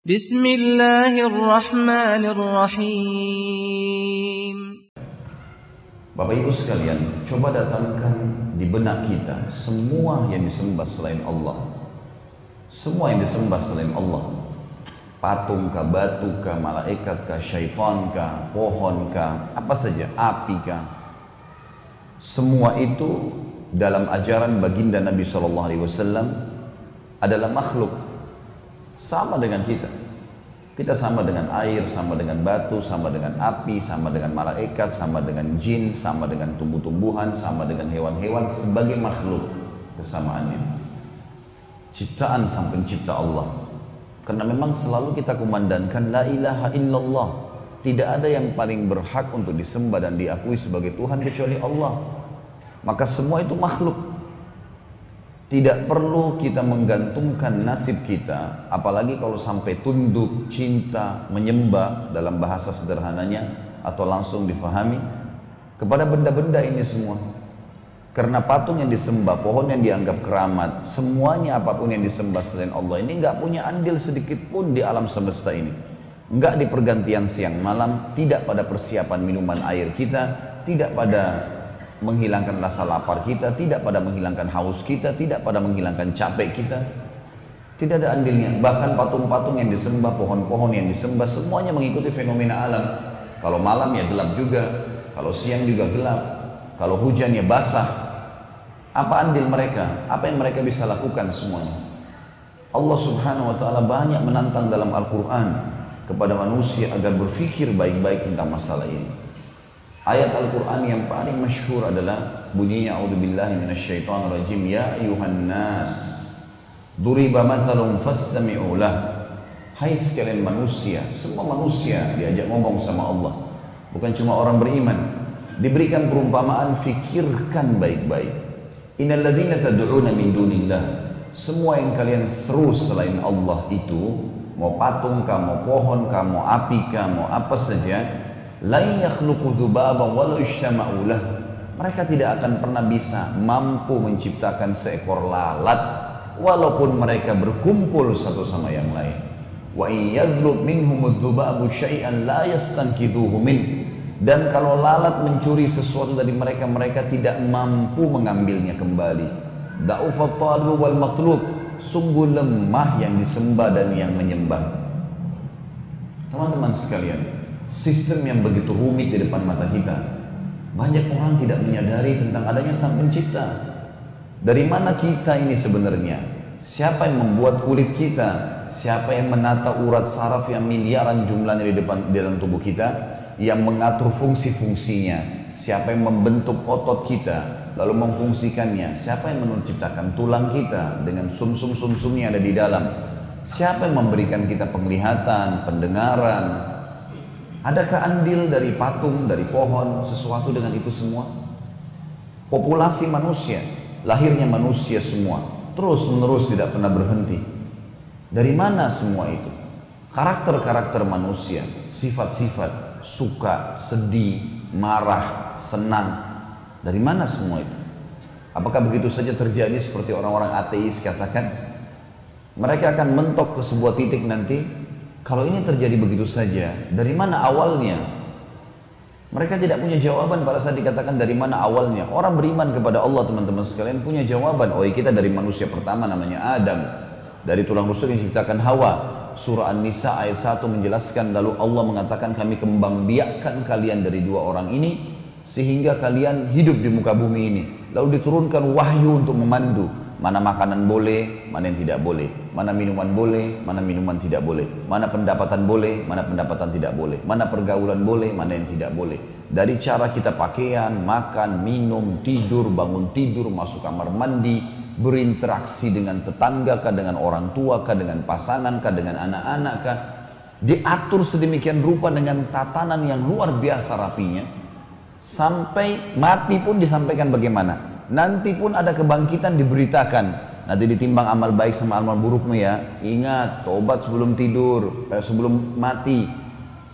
Bismillahirrahmanirrahim. Bapak Ibu sekalian, coba datangkan di benak kita semua yang disembah selain Allah. Semua yang disembah selain Allah. Patung kah, batu kah, malaikat kah, syaitan kah, pohon kah, apa saja, api kah. Semua itu dalam ajaran baginda Nabi SAW adalah makhluk sama dengan kita. Kita sama dengan air, sama dengan batu, sama dengan api, sama dengan malaikat, sama dengan jin, sama dengan tumbuh-tumbuhan, sama dengan hewan-hewan sebagai makhluk kesamaannya. Ciptaan sang pencipta Allah. Karena memang selalu kita kumandangkan la ilaha illallah. Tidak ada yang paling berhak untuk disembah dan diakui sebagai Tuhan kecuali Allah. Maka semua itu makhluk. Tidak perlu kita menggantungkan nasib kita, apalagi kalau sampai tunduk, cinta, menyembah dalam bahasa sederhananya atau langsung difahami kepada benda-benda ini semua. Karena patung yang disembah, pohon yang dianggap keramat, semuanya apapun yang disembah selain Allah ini nggak punya andil sedikit pun di alam semesta ini. Nggak di pergantian siang malam, tidak pada persiapan minuman air kita, tidak pada menghilangkan rasa lapar kita, tidak pada menghilangkan haus kita, tidak pada menghilangkan capek kita. Tidak ada andilnya. Bahkan patung-patung yang disembah, pohon-pohon yang disembah, semuanya mengikuti fenomena alam. Kalau malam ya gelap juga, kalau siang juga gelap, kalau hujan ya basah. Apa andil mereka? Apa yang mereka bisa lakukan semuanya? Allah Subhanahu wa ta'ala banyak menantang dalam Al-Quran kepada manusia agar berfikir baik-baik tentang masalah ini. Ayat Al-Quran yang paling masyhur adalah bunyinya a'udzubillahi minasyaitonirrajim, ya ayuhan nas duriba mathalun fastami'u lah. Hai sekalian manusia, semua manusia diajak ngomong sama Allah, bukan cuma orang beriman. Diberikan perumpamaan, fikirkan baik-baik. Innal ladzina tad'una min dunillah, semua yang kalian seru selain Allah itu, mau patung kah, mau pohon kah, mau api kah, mau apa saja, la yakhluqu dzubaban walau ijtama'u lah. Mereka tidak akan pernah bisa mampu menciptakan seekor lalat walaupun mereka berkumpul satu sama yang lain. Wa in yadhlub minhum adzubabu syai'an la yastanqidhuhu min. Dan kalau lalat mencuri sesuatu dari mereka, mereka tidak mampu mengambilnya kembali. Da'ufat talib wal matlub, sungguh lemah yang disembah dan yang menyembah. Teman-teman sekalian, sistem yang begitu rumit di depan mata kita, banyak orang tidak menyadari tentang adanya sang pencipta. Dari mana kita ini sebenarnya? Siapa yang membuat kulit kita? Siapa yang menata urat saraf yang miliaran jumlahnya di dalam tubuh kita, yang mengatur fungsi-fungsinya? Siapa yang membentuk otot kita lalu memfungsikannya? Siapa yang menciptakan tulang kita dengan sumsum-sumsumnya ada di dalam? Siapa yang memberikan kita penglihatan, pendengaran? Adakah andil dari patung, dari pohon, sesuatu dengan itu semua? Populasi manusia, lahirnya manusia semua, terus menerus tidak pernah berhenti. Dari mana semua itu? Karakter-karakter manusia, sifat-sifat, suka, sedih, marah, senang. Dari mana semua itu? Apakah begitu saja terjadi seperti orang-orang ateis katakan? Mereka akan mentok ke sebuah titik nanti. Kalau ini terjadi begitu saja, dari mana awalnya? Mereka tidak punya jawaban pada saat dikatakan dari mana awalnya. Orang beriman kepada Allah, teman-teman sekalian, punya jawaban. Oh, kita dari manusia pertama namanya Adam, dari tulang rusuk yang diciptakan Hawa. Surah An-Nisa ayat 1 menjelaskan, lalu Allah mengatakan kami kembangbiakkan kalian dari dua orang ini sehingga kalian hidup di muka bumi ini. Lalu diturunkan wahyu untuk memandu. Mana makanan boleh, mana yang tidak boleh. Mana minuman boleh, mana minuman tidak boleh. Mana pendapatan boleh, mana pendapatan tidak boleh. Mana pergaulan boleh, mana yang tidak boleh. Dari cara kita pakaian, makan, minum, tidur, bangun tidur, masuk kamar mandi, berinteraksi dengan tetangga kah, dengan orang tua kah, dengan pasangan kah, dengan anak-anak kah, diatur sedemikian rupa dengan tatanan yang luar biasa rapinya. Sampai mati pun disampaikan bagaimana. Nanti pun ada kebangkitan diberitakan. Nanti ditimbang amal baik sama amal burukmu ya. Ingat, tobat sebelum tidur, sebelum mati.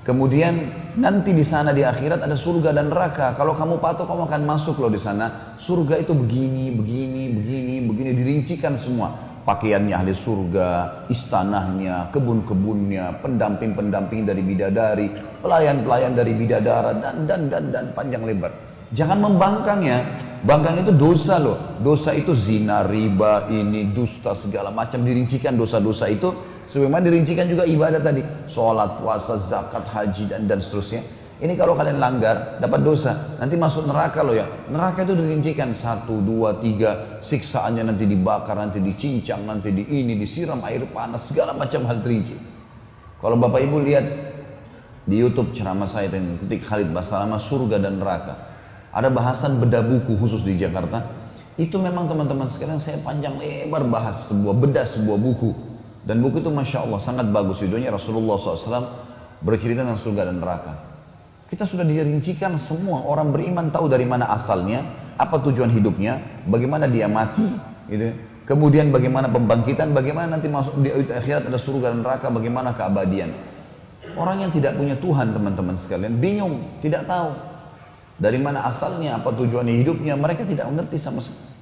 Kemudian nanti di sana di akhirat ada surga dan neraka. Kalau kamu patuh kamu akan masuk loh di sana. Surga itu begini, begini, begini, begini, dirincikan semua. pakaiannya ahli surga, istanahnya, kebun-kebunnya, pendamping-pendamping dari bidadari, pelayan-pelayan dari bidadara, dan panjang lebar. Jangan membangkangnya. Bangkang itu dosa loh. Dosa itu zina, riba, ini, dusta, segala macam dirincikan dosa-dosa itu. Sebagaimana dirincikan juga ibadah tadi. Sholat, puasa, zakat, haji, dan seterusnya. Ini kalau kalian langgar, dapat dosa. Nanti masuk neraka loh ya. Neraka itu dirincikan 1, 2, 3. Siksaannya nanti dibakar, nanti dicincang, nanti di ini, disiram air panas. Segala macam hal terinci. Kalau Bapak Ibu lihat di YouTube ceramah saya yang ketik Khalid Basalamah, surga dan neraka. Ada bahasan bedah buku khusus di Jakarta. Itu memang teman-teman sekalian saya panjang lebar bahas bedah sebuah buku. Dan buku itu Masya Allah sangat bagus. Judulnya Rasulullah SAW bercerita tentang surga dan neraka. Kita sudah dirincikan semua, orang beriman tahu dari mana asalnya, apa tujuan hidupnya, bagaimana dia mati, gitu. Kemudian bagaimana pembangkitan, bagaimana nanti masuk di akhirat ada surga dan neraka, bagaimana keabadian. Orang yang tidak punya Tuhan teman-teman sekalian bingung, tidak tahu dari mana asalnya, apa tujuan hidupnya, mereka tidak mengerti sama sekali.